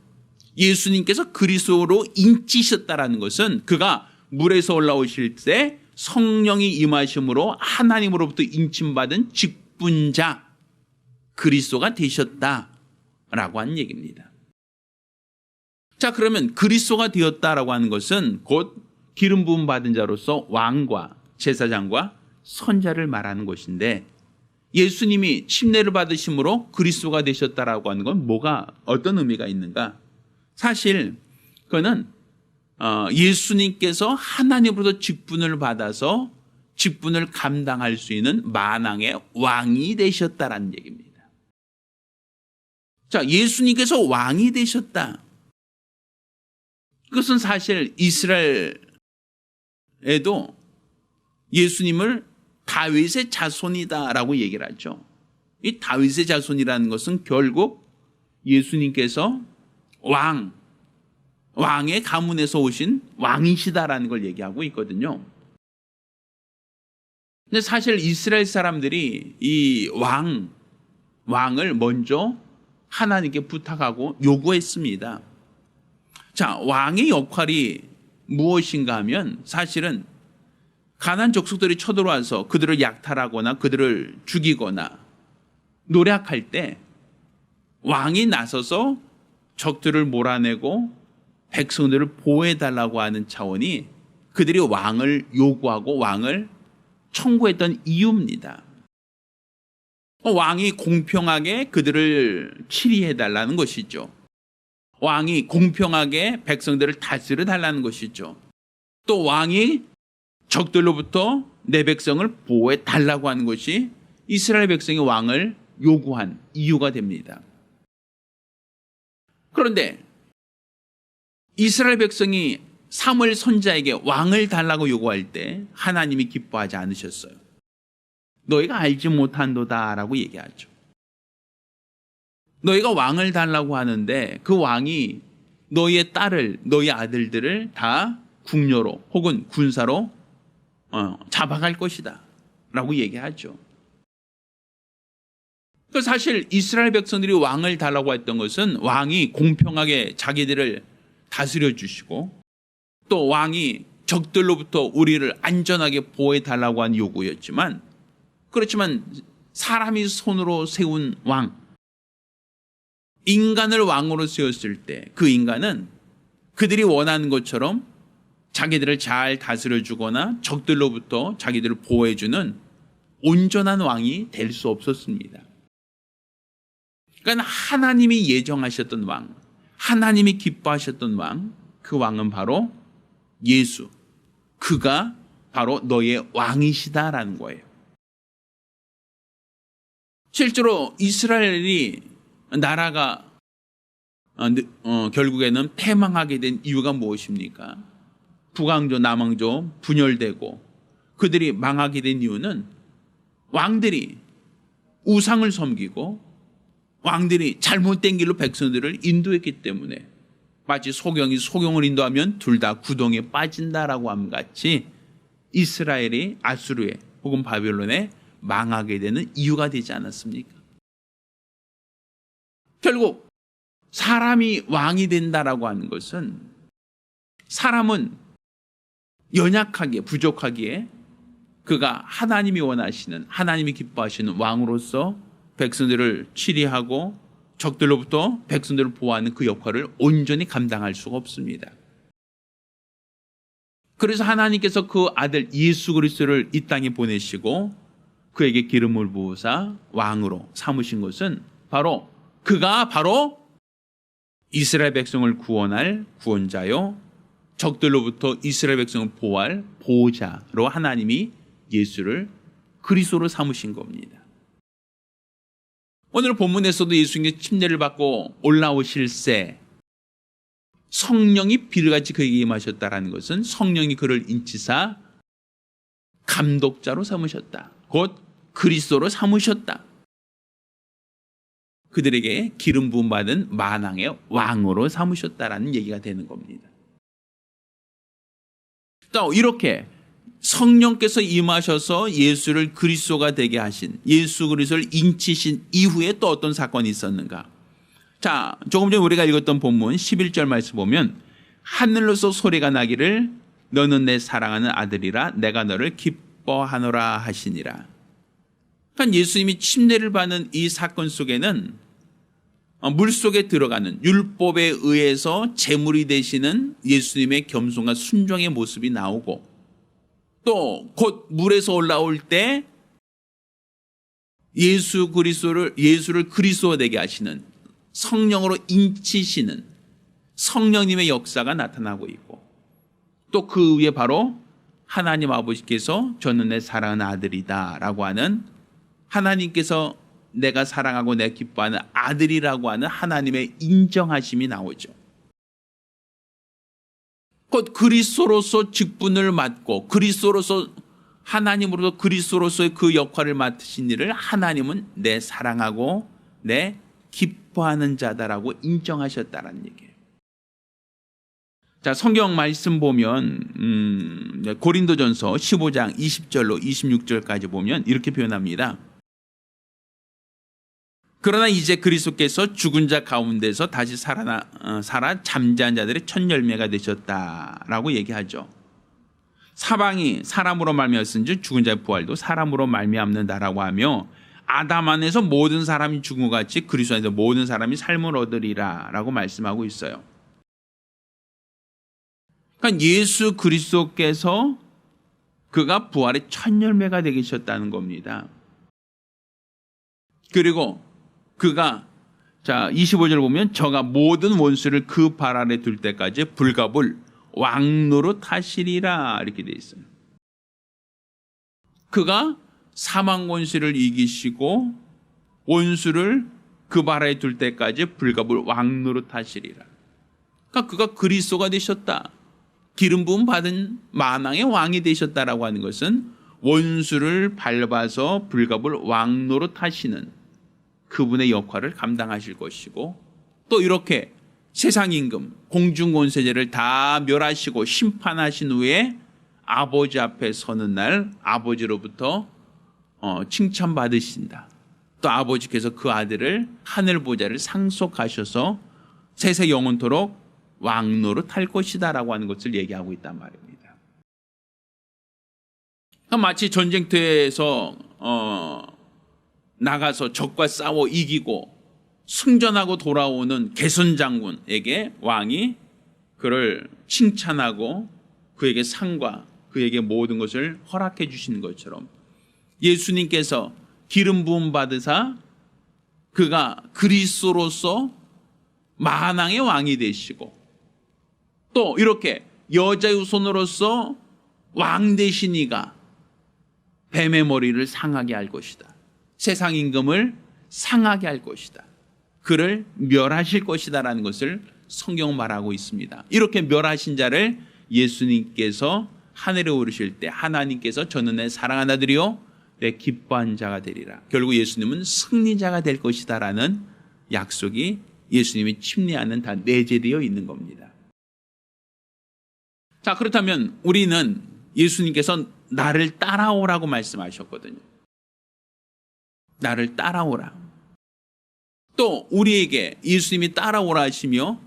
예수님께서 그리스도로 인치셨다라는 것은 그가 물에서 올라오실 때 성령이 임하심으로 하나님으로부터 인침받은 직분자 그리스도가 되셨다라고 하는 얘기입니다. 자, 그러면 그리스도가 되었다라고 하는 것은 곧 기름 부음 받은 자로서 왕과 제사장과 선자를 말하는 것인데, 예수님이 침례를 받으심으로 그리스도가 되셨다라고 하는 건 어떤 의미가 있는가? 사실 그거는 예수님께서 하나님으로부터 직분을 받아서 직분을 감당할 수 있는 만왕의 왕이 되셨다라는 얘기입니다. 자, 예수님께서 왕이 되셨다. 그것은 사실 이스라엘에도 예수님을 다윗의 자손이다라고 얘기를 하죠. 이 다윗의 자손이라는 것은 결국 예수님께서 왕의 가문에서 오신 왕이시다라는 걸 얘기하고 있거든요. 근데 사실 이스라엘 사람들이 이 왕을 먼저 하나님께 부탁하고 요구했습니다. 자, 왕의 역할이 무엇인가 하면 사실은 가나안 족속들이 쳐들어와서 그들을 약탈하거나 그들을 죽이거나 노략할 때 왕이 나서서 적들을 몰아내고 백성들을 보호해달라고 하는 차원이 그들이 왕을 요구하고 왕을 청구했던 이유입니다. 왕이 공평하게 그들을 치리해달라는 것이죠. 왕이 공평하게 백성들을 다스려달라는 것이죠. 또 왕이 적들로부터 내 백성을 보호해달라고 하는 것이 이스라엘 백성이 왕을 요구한 이유가 됩니다. 그런데 이스라엘 백성이 사무엘 선지자에게 왕을 달라고 요구할 때 하나님이 기뻐하지 않으셨어요. 너희가 알지 못한도다라고 얘기하죠. 너희가 왕을 달라고 하는데 그 왕이 너희의 딸을, 너희 아들들을 다 궁녀로 혹은 군사로 잡아갈 것이다 라고 얘기하죠. 사실 이스라엘 백성들이 왕을 달라고 했던 것은 왕이 공평하게 자기들을 다스려 주시고 또 왕이 적들로부터 우리를 안전하게 보호해 달라고 한 요구였지만, 그렇지만 사람이 손으로 세운 왕, 인간을 왕으로 세웠을 때 그 인간은 그들이 원하는 것처럼 자기들을 잘 다스려 주거나 적들로부터 자기들을 보호해 주는 온전한 왕이 될 수 없었습니다. 그러니까 하나님이 예정하셨던 왕, 하나님이 기뻐하셨던 왕, 그 왕은 바로 예수, 그가 바로 너의 왕이시다라는 거예요. 실제로 이스라엘이 나라가 결국에는 패망하게 된 이유가 무엇입니까? 북왕조, 남왕조 분열되고 그들이 망하게 된 이유는 왕들이 우상을 섬기고 왕들이 잘못된 길로 백성들을 인도했기 때문에, 마치 소경이 소경을 인도하면 둘 다 구덩이에 빠진다라고 함 같이 이스라엘이 아수르에 혹은 바벨론에 망하게 되는 이유가 되지 않았습니까? 결국 사람이 왕이 된다라고 하는 것은 사람은 연약하기에 부족하기에 그가 하나님이 원하시는, 하나님이 기뻐하시는 왕으로서 백성들을 치리하고 적들로부터 백성들을 보호하는 그 역할을 온전히 감당할 수가 없습니다. 그래서 하나님께서 그 아들 예수 그리스도를 이 땅에 보내시고 그에게 기름을 부으사 왕으로 삼으신 것은 바로 그가 바로 이스라엘 백성을 구원할 구원자요, 적들로부터 이스라엘 백성을 보호할 보호자로 하나님이 예수를 그리스도로 삼으신 겁니다. 오늘 본문에서도 예수님께 침례를 받고 올라오실 새 성령이 비를같이 그에게 임하셨다라는 것은 성령이 그를 인치사 감독자로 삼으셨다, 곧 그리스도로 삼으셨다, 그들에게 기름 부음 받은 만왕의 왕으로 삼으셨다라는 얘기가 되는 겁니다. 또 이렇게 성령께서 임하셔서 예수를 그리스도가 되게 하신, 예수 그리스도를 인치신 이후에 또 어떤 사건이 있었는가? 자, 조금 전에 우리가 읽었던 본문 11절 말씀 보면 하늘로서 소리가 나기를 너는 내 사랑하는 아들이라 내가 너를 기뻐하노라 하시니라. 그러니까 예수님이 침례를 받는 이 사건 속에는 물속에 들어가는 율법에 의해서 제물이 되시는 예수님의 겸손과 순종의 모습이 나오고, 또 곧 물에서 올라올 때 예수를 그리스도 되게 하시는, 성령으로 인치시는 성령님의 역사가 나타나고 있고, 또 그 위에 바로 하나님 아버지께서 저는 내 사랑하는 아들이다 라고 하는, 하나님께서 내가 사랑하고 내가 기뻐하는 아들이라고 하는 하나님의 인정하심이 나오죠. 곧 그리스도로서 직분을 맡고 그리스도로서, 하나님으로서 그리스도로서의 그 역할을 맡으신 일을 하나님은 내 사랑하고 내 기뻐하는 자다라고 인정하셨다는 얘기예요. 자, 성경 말씀 보면 고린도전서 15장 20절로 26절까지 보면 이렇게 표현합니다. 그러나 이제 그리스도께서 죽은 자 가운데서 다시 살아 잠자는 자들의 첫 열매가 되셨다라고 얘기하죠. 사방이 사람으로 말미암았은즉 죽은 자의 부활도 사람으로 말미암는다라고 하며, 아담 안에서 모든 사람이 죽은 것 같이 그리스도 안에서 모든 사람이 삶을 얻으리라라고 말씀하고 있어요. 그러니까 예수 그리스도께서 그가 부활의 첫 열매가 되셨다는 겁니다. 그리고 그가, 자 25절 보면 저가 모든 원수를 그 발 아래 둘 때까지 불갑을 왕노로 타시리라 이렇게 돼 있어요. 그가 사망 원수를 이기시고 원수를 그 발 아래 둘 때까지 불갑을 왕노로 타시리라. 그러니까 그가 그리스도가 되셨다, 기름 부음 받은 만왕의 왕이 되셨다라고 하는 것은 원수를 밟아서 불갑을 왕노로 타시는 그분의 역할을 감당하실 것이고, 또 이렇게 세상 임금 공중 권세제를 다 멸하시고 심판하신 후에 아버지 앞에 서는 날 아버지로부터 칭찬받으신다. 또 아버지께서 그 아들을 하늘 보좌를 상속하셔서 세세 영원토록 왕노로 탈 것이다라고 하는 것을 얘기하고 있단 말입니다. 마치 전쟁터에서 나가서 적과 싸워 이기고 승전하고 돌아오는 개선 장군에게 왕이 그를 칭찬하고 그에게 상과 그에게 모든 것을 허락해 주시는 것처럼, 예수님께서 기름 부음 받으사 그가 그리스도로서 만왕의 왕이 되시고, 또 이렇게 여자의 손으로서 왕 되신 이가 뱀의 머리를 상하게 할 것이다, 세상 임금을 상하게 할 것이다, 그를 멸하실 것이다라는 것을 성경 말하고 있습니다. 이렇게 멸하신 자를 예수님께서 하늘에 오르실 때 하나님께서 저는 내 사랑하는 아들이요 내 기뻐한 자가 되리라, 결국 예수님은 승리자가 될 것이다라는 약속이 예수님이 침례하는 다 내재되어 있는 겁니다. 자, 그렇다면 우리는 예수님께서 나를 따라오라고 말씀하셨거든요. 나를 따라오라. 또 우리에게 예수님이 따라오라 하시며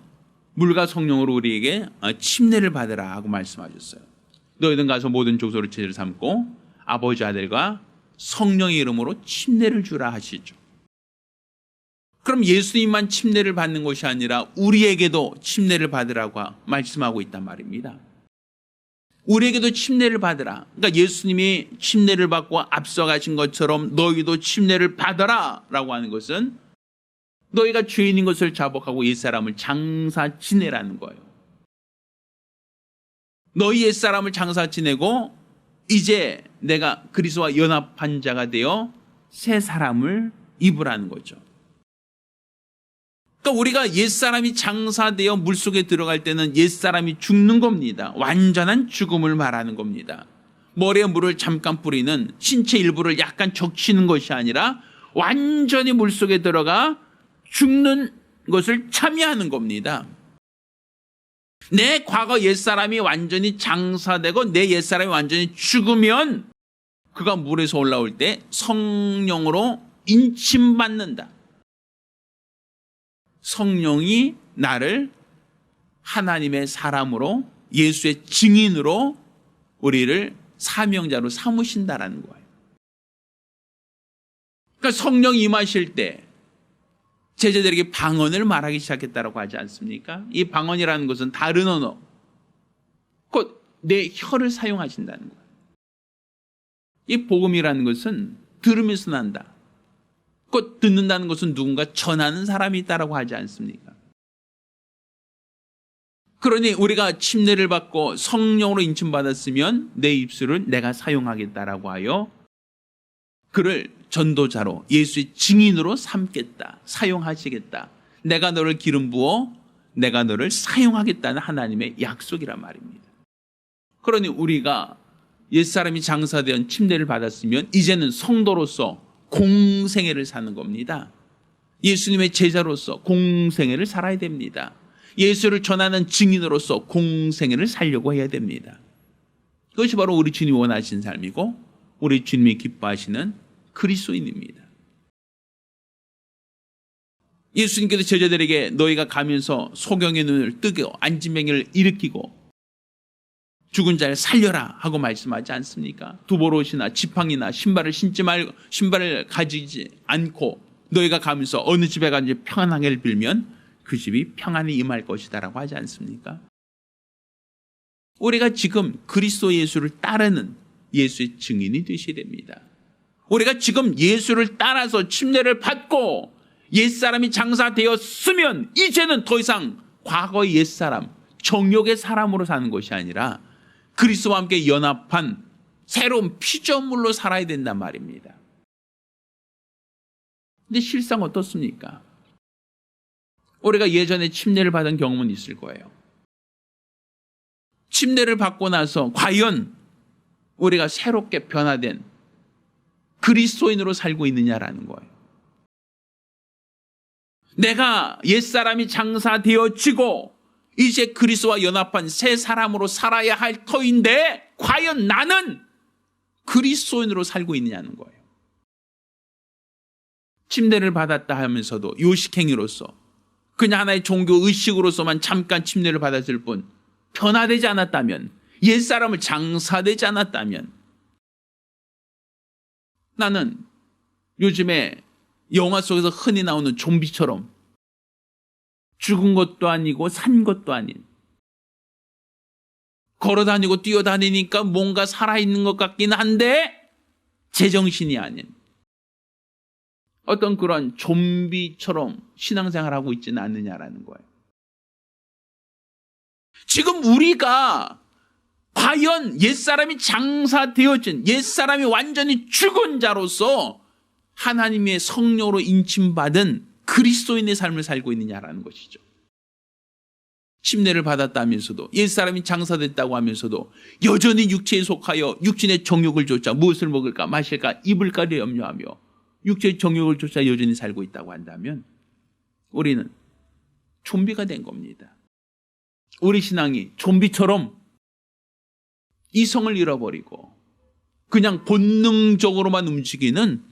물과 성령으로 우리에게 침례를 받으라 하고 말씀하셨어요. 너희들 가서 모든 족속을 제자로 삼고 아버지 아들과 성령의 이름으로 침례를 주라 하시죠. 그럼 예수님만 침례를 받는 것이 아니라 우리에게도 침례를 받으라고 말씀하고 있단 말입니다. 우리에게도 침례를 받으라. 그러니까 예수님이 침례를 받고 앞서가신 것처럼 너희도 침례를 받아라 라고 하는 것은 너희가 죄인인 것을 자복하고 옛사람을 장사 지내라는 거예요. 너희 옛사람을 장사 지내고 이제 내가 그리스도와 연합한 자가 되어 새 사람을 입으라는 거죠. 그러니까 우리가 옛사람이 장사되어 물속에 들어갈 때는 옛사람이 죽는 겁니다. 완전한 죽음을 말하는 겁니다. 머리에 물을 잠깐 뿌리는 신체 일부를 약간 적시는 것이 아니라 완전히 물속에 들어가 죽는 것을 참여하는 겁니다. 내 과거 옛사람이 완전히 장사되고 내 옛사람이 완전히 죽으면 그가 물에서 올라올 때 성령으로 인침받는다. 성령이 나를 하나님의 사람으로 예수의 증인으로 우리를 사명자로 삼으신다라는 거예요. 그러니까 성령이 임하실 때 제자들에게 방언을 말하기 시작했다라고 하지 않습니까? 이 방언이라는 것은 다른 언어, 곧 내 혀를 사용하신다는 거예요. 이 복음이라는 것은 들으면서 난다. 곧 듣는다는 것은 누군가 전하는 사람이 있다라고 하지 않습니까? 그러니 우리가 침례를 받고 성령으로 인침받았으면 내 입술을 내가 사용하겠다라고 하여 그를 전도자로 예수의 증인으로 삼겠다, 사용하시겠다. 내가 너를 기름 부어 내가 너를 사용하겠다는 하나님의 약속이란 말입니다. 그러니 우리가 옛사람이 장사된 침례를 받았으면 이제는 성도로서 공생애를 사는 겁니다. 예수님의 제자로서 공생애를 살아야 됩니다. 예수를 전하는 증인으로서 공생애를 살려고 해야 됩니다. 그것이 바로 우리 주님이 원하신 삶이고 우리 주님이 기뻐하시는 그리스도인입니다. 예수님께서 제자들에게 너희가 가면서 소경의 눈을 뜨고 안진뱅이를 일으키고 죽은 자를 살려라 하고 말씀하지 않습니까? 두보롯이나 지팡이나 신발을 가지지 않고 너희가 가면서 어느 집에 가든지 평안하게를 빌면 그 집이 평안히 임할 것이다라고 하지 않습니까? 우리가 지금 그리스도 예수를 따르는 예수의 증인이 되셔야 됩니다. 우리가 지금 예수를 따라서 침례를 받고 옛사람이 장사되었으면 이제는 더 이상 과거의 옛사람, 정욕의 사람으로 사는 것이 아니라 그리스도와 함께 연합한 새로운 피조물로 살아야 된단 말입니다. 근데 실상 어떻습니까? 우리가 예전에 침례를 받은 경험은 있을 거예요. 침례를 받고 나서 과연 우리가 새롭게 변화된 그리스도인으로 살고 있느냐라는 거예요. 내가 옛사람이 장사되어지고 이제 그리스도와 연합한 새 사람으로 살아야 할 터인데 과연 나는 그리스도인으로 살고 있느냐는 거예요. 침례를 받았다 하면서도 요식행위로서 그냥 하나의 종교 의식으로서만 잠깐 침례를 받았을 뿐 변화되지 않았다면, 옛사람을 장사되지 않았다면, 나는 요즘에 영화 속에서 흔히 나오는 좀비처럼 죽은 것도 아니고 산 것도 아닌, 걸어다니고 뛰어다니니까 뭔가 살아있는 것 같긴 한데 제정신이 아닌 어떤 그런 좀비처럼 신앙생활하고 있지는 않느냐라는 거예요. 지금 우리가 과연 옛사람이 장사되어진, 옛사람이 완전히 죽은 자로서 하나님의 성령으로 인침받은 그리스도인의 삶을 살고 있느냐라는 것이죠. 침례를 받았다면서도, 옛사람이 장사됐다고 하면서도 여전히 육체에 속하여 육신의 정욕을 쫓아 무엇을 먹을까 마실까 입을까를 염려하며 육체의 정욕을 쫓아 여전히 살고 있다고 한다면 우리는 좀비가 된 겁니다. 우리 신앙이 좀비처럼 이성을 잃어버리고 그냥 본능적으로만 움직이는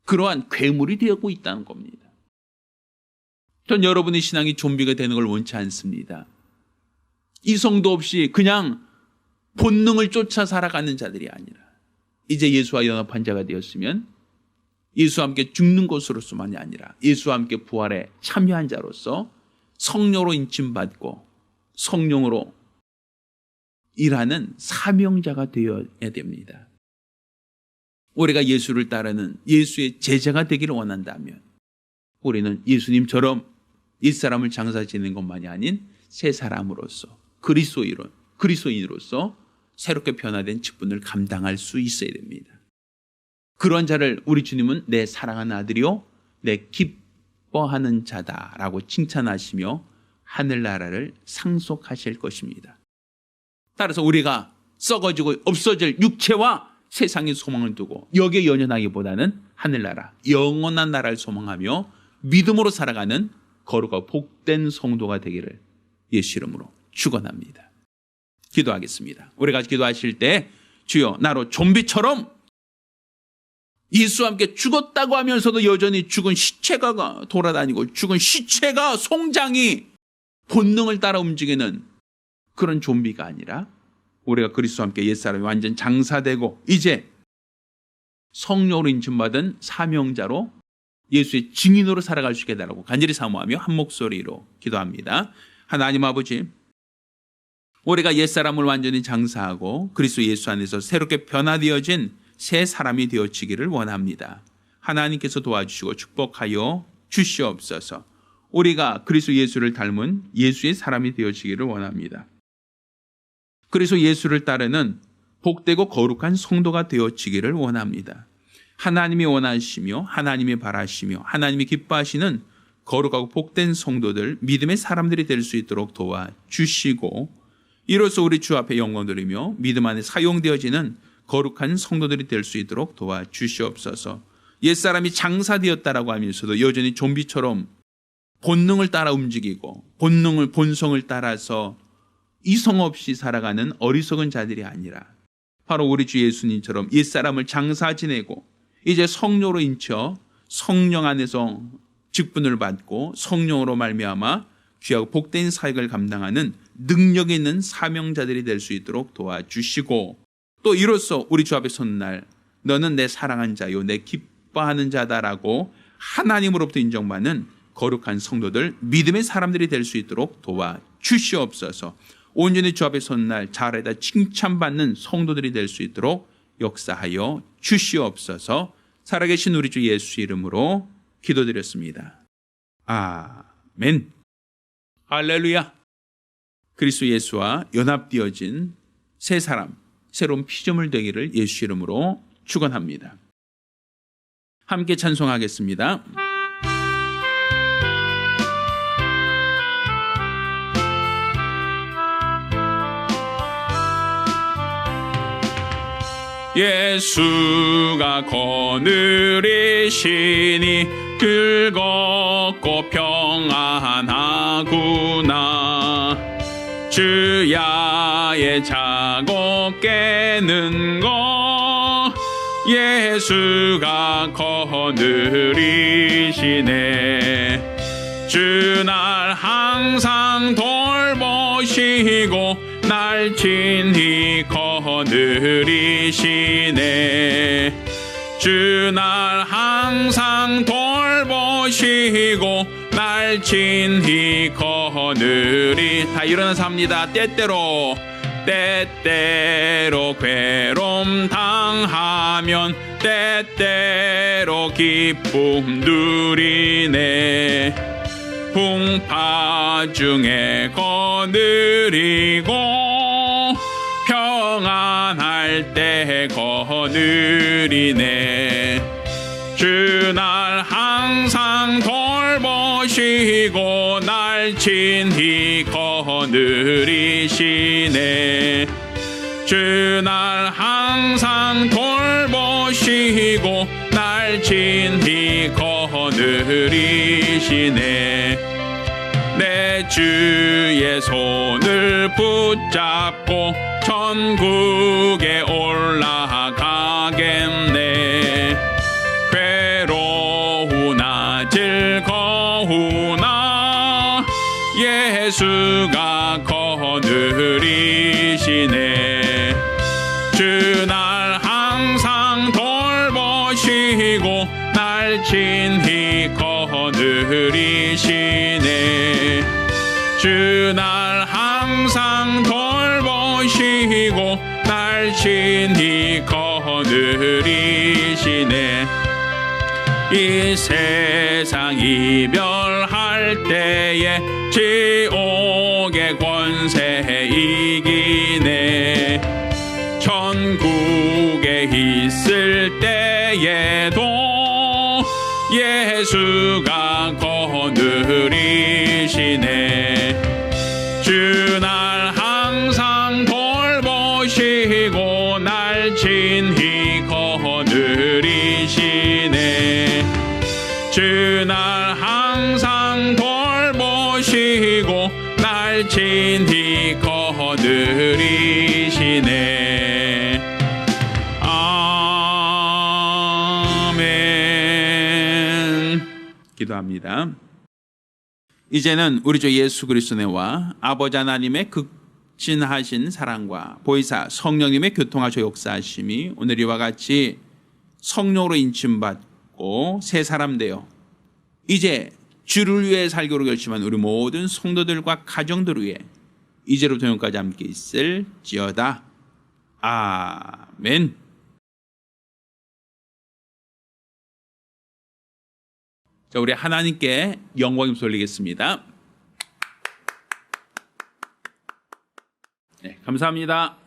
그러한 괴물이 되고 있다는 겁니다. 전 여러분의 신앙이 좀비가 되는 걸 원치 않습니다. 이성도 없이 그냥 본능을 쫓아 살아가는 자들이 아니라 이제 예수와 연합한 자가 되었으면 예수와 함께 죽는 것으로서만이 아니라 예수와 함께 부활에 참여한 자로서 성령으로 인침받고 성령으로 일하는 사명자가 되어야 됩니다. 우리가 예수를 따르는 예수의 제자가 되기를 원한다면 우리는 예수님처럼 옛사람을 장사 지는 것만이 아닌 새 사람으로서 그리스도인으로서 새롭게 변화된 직분을 감당할 수 있어야 됩니다. 그런 자를 우리 주님은 내 사랑하는 아들이요 내 기뻐하는 자다라고 칭찬하시며 하늘나라를 상속하실 것입니다. 따라서 우리가 썩어지고 없어질 육체와 세상의 소망을 두고 여기에 연연하기보다는 하늘나라, 영원한 나라를 소망하며 믿음으로 살아가는 거룩하고 복된 성도가 되기를 예수 이름으로 축원합니다. 기도하겠습니다. 우리가 기도하실 때 주여 나로 좀비처럼 예수와 함께 죽었다고 하면서도 여전히 죽은 시체가 돌아다니고 죽은 시체가 송장이 본능을 따라 움직이는 그런 좀비가 아니라 우리가 그리스도와 함께 옛사람이 완전 장사되고 이제 성령으로 인침받은 사명자로 예수의 증인으로 살아갈 수 있게 해달라고 간절히 사모하며 한 목소리로 기도합니다. 하나님 아버지, 우리가 옛사람을 완전히 장사하고 그리스도 예수 안에서 새롭게 변화되어진 새 사람이 되어지기를 원합니다. 하나님께서 도와주시고 축복하여 주시옵소서. 우리가 그리스도 예수를 닮은 예수의 사람이 되어지기를 원합니다. 그래서 예수를 따르는 복되고 거룩한 성도가 되어지기를 원합니다. 하나님이 원하시며 하나님이 바라시며 하나님이 기뻐하시는 거룩하고 복된 성도들, 믿음의 사람들이 될 수 있도록 도와주시고, 이로써 우리 주 앞에 영광 돌리며 믿음 안에 사용되어지는 거룩한 성도들이 될 수 있도록 도와주시옵소서. 옛사람이 장사되었다라고 하면서도 여전히 좀비처럼 본능을 따라 움직이고 본성을 따라서 이성 없이 살아가는 어리석은 자들이 아니라 바로 우리 주 예수님처럼 옛사람을 장사 지내고 이제 성령으로 인쳐 성령 안에서 직분을 받고 성령으로 말미암아 귀하고 복된 사역을 감당하는 능력 있는 사명자들이 될 수 있도록 도와주시고, 또 이로써 우리 주 앞에 선 날 너는 내 사랑한 자요 내 기뻐하는 자다라고 하나님으로부터 인정받는 거룩한 성도들, 믿음의 사람들이 될 수 있도록 도와주시옵소서. 온전히 주 앞에 선 날 잘하다 칭찬받는 성도들이 될 수 있도록 역사하여 주시옵소서. 살아계신 우리 주 예수 이름으로 기도드렸습니다. 아멘. 할렐루야. 그리스도 예수와 연합되어진 새 사람, 새로운 피조물 되기를 예수 이름으로 축원합니다. 함께 찬송하겠습니다. 예수가 거느리시니 즐겁고 평안하구나. 주야의 자고 깨는 것 예수가 거느리시네. 주 날 항상 돌보시고 날 친히 거느리시네. 주 날 항상 돌보시고 날 친히 거느리. 다 일어나서 합니다. 때때로 괴로움 당하면 때때로 기쁨 누리네. 풍파 중에 거느리고 평안할 때 거느리네. 주 날 항상 돌보시고 날 친히 거느리시네. 주 날 항상 돌보시고 날 친히 거느리시네. 내 주의 손을 붙잡고 천국에 올라가겠네. 괴로우나 즐거우나 예수가 거느리시네. 주 날 항상 돌보시고 날 친히 거느리시네. 주 날 항상 돌보시고 날 친히 거느리시네. 이 세상 이별할 때에 지옥의 권세 이기네. 천국에 있을 때에도 예수가 거느리시네. 주 날 항상 돌보시고 날 친히 거느리시네. 주 날 항상 돌보시고 날 친히 거느리시네. 아멘. 기도합니다. 이제는 우리 주 예수 그리스도와 아버지 하나님의 극진하신 사랑과 보혜사 성령님의 교통하셔 역사하심이 오늘 이와 같이 성령으로 인침받고 새 사람 되어 이제 주를 위해 살기로 결심한 우리 모든 성도들과 가정들 위해 이제로부터 영까지 함께 있을지어다. 아멘. 자, 우리 하나님께 영광 돌리겠습니다. 네, 감사합니다.